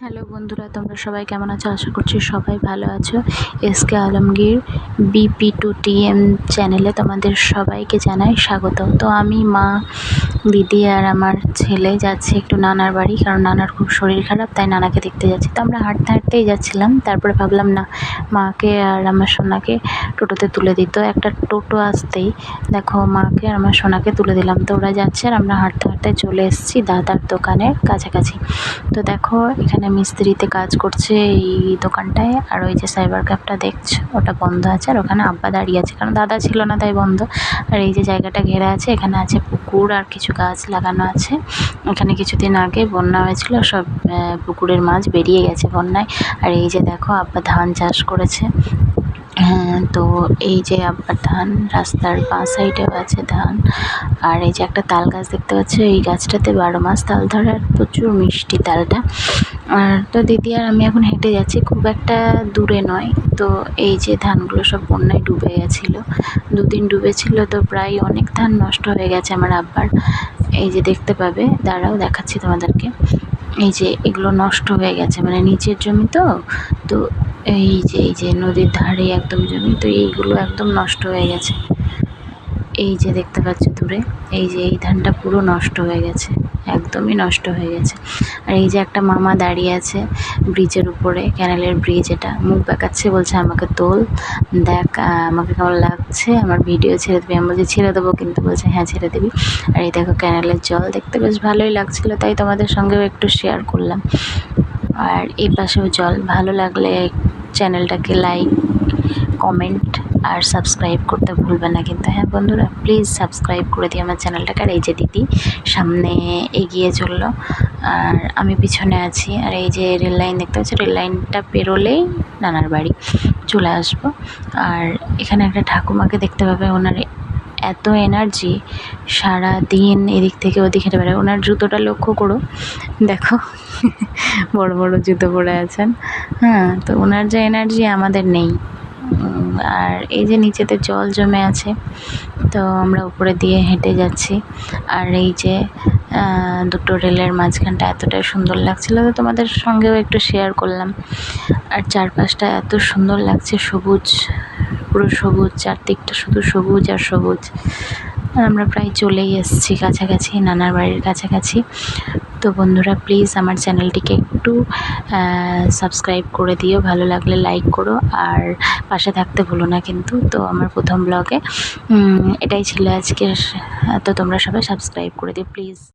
Hello বন্ধুরা, তোমরা সবাই কেমন আছো? আশা করছি সবাই ভালো আছো। এসকে আলমগীর BP2TM চ্যানেলে তোমাদের সবাইকে জানাই স্বাগত। তো আমি, মা, দিদি আর আমার ছেলে যাচ্ছি একটু নানার বাড়ি, কারণ নানার খুব শরীর খারাপ, তাই নানাকে দেখতে যাচ্ছি। তো আমরা হাঁটতে হাঁটতেই যাচ্ছিলাম, তারপরে ভাবলাম না, মাকে আর আমার সোনাকে টোটোতে তুলে দিই। তো একটা টোটো আসতেই দেখো মাকে আর আমার সোনাকে তুলে দিলাম। তো ওরা যাচ্ছে আর আমরা হাঁটতে হাঁটতে চলে এসেছি দাদার দোকানের কাছাকাছি। তো দেখো এখানে মিস্ত্রিতে কাজ করছে এই দোকানটায়, আর ওই যে সাইবার ক্যাফেটা দেখছো ওটা বন্ধ আছে, আর ওখানে আব্বা দাঁড়িয়ে আছে, কারণ দাদা ছিল না তাই বন্ধ। আর এই যে জায়গাটা ঘেরা আছে, এখানে আছে পুকুর আর কিছু গাছ লাগানো আছে। এখানে কিছুদিন আগে বন্যা হয়েছিল, সব পুকুরের মাছ বেরিয়ে গেছে বন্যায়। আর এই যে দেখো আব্বা ধান চাষ করেছে। তো এই যে আব্বার ধান, রাস্তার বাঁ সাইডেও আছে ধান। আর এই যে একটা তাল গাছ দেখতে পাচ্ছি, এই গাছটাতে 12 মাস তাল ধরে, আর প্রচুর মিষ্টি তালটা। আর তো দিদি আর আমি এখন হেঁটে যাচ্ছি, খুব একটা দূরে নয়। তো এই যে ধানগুলো সব বন্যায় ডুবে গেছিলো, 2 দিন ডুবেছিল, তো প্রায় অনেক ধান নষ্ট হয়ে গেছে আমার আব্বার। এই যে দেখতে পাবে, দাঁড়াও দেখাচ্ছি তোমাদেরকে। এই যে এগুলো নষ্ট হয়ে গেছে, মানে নিচের জমি তো তো এই যে নদীর ধারে একদম জমি, তো এইগুলো একদম নষ্ট হয়ে গেছে। এই যে দেখতে পাচ্ছ দূরে, এই যে এই ধানটা পুরো নষ্ট হয়ে গেছে, একদমই নষ্ট হয়ে গেছে। আর এই যে একটা মামা দাঁড়িয়ে আছে ব্রিজের উপরে, ক্যানেলের ব্রিজ, এটা মুখ দেখাচ্ছে, বলছে আমাকে তোল, দেখ আমাকে কেমন লাগছে, আমার ভিডিও ছেড়ে দিবি। আমি বলছি ছেড়ে দেবো, কিন্তু বলছে হ্যাঁ ছেড়ে দিবি। আর এই দেখো ক্যানেলের জল দেখতে বেশ ভালোই লাগছিলো, তাই তোমাদের সঙ্গেও একটু শেয়ার করলাম। আর এই পাশেও জল। ভালো লাগলে চ্যানেলটাকে লাইক, কমেন্ট আর সাবস্ক্রাইব করতে ভুলবে না কিন্তু। হ্যাঁ বন্ধুরা, প্লিজ সাবস্ক্রাইব করে দিই আমার চ্যানেলটাকে। আর এই যে দিদি সামনে এগিয়ে চললো আর আমি পিছনে আছি। আর এই যে রেল লাইন দেখতে পাচ্ছি, রেল লাইনটা পেরোলেই নানার বাড়ি চলে আসবো। আর এখানে একটা ঠাকুমাকে দেখতে পাবে, ওনার এত এনার্জি, সারা দিন এদিক থেকে ওদিক হেঁটে বেড়ায়। ওনার জুতোটা লক্ষ্য করো, দেখো বড় বড় জুতো পরে আছেন। তো ওনার যে এনার্জি আমাদের নেই। আর এই যে নিচেতে জল জমে আছে, তো আমরা উপরে দিয়ে হেঁটে যাচ্ছি। আর এই যে দুটো রেলের মাঝখানটা এতটাই সুন্দর লাগছিলো, তো তোমাদের সঙ্গেও একটু শেয়ার করলাম। আর চারপাশটা এত সুন্দর লাগছে, সবুজ, পুরো সবুজ, চারদিকটা শুধু সবুজ আর সবুজ। আর আমরা প্রায় চলেই এসেছি কাছাকাছি, নানার বাড়ির কাছাকাছি। তো বন্ধুরা প্লিজ আমার চ্যানেলটিকে একটু সাবস্ক্রাইব করে দিও, ভালো লাগলে লাইক করো, আর পাশে থাকতে ভুলো না কিন্তু। তো আমার প্রথম ব্লগে এটাই ছিল আজকের, তো তোমরা সবাই সাবস্ক্রাইব করে দিও প্লিজ।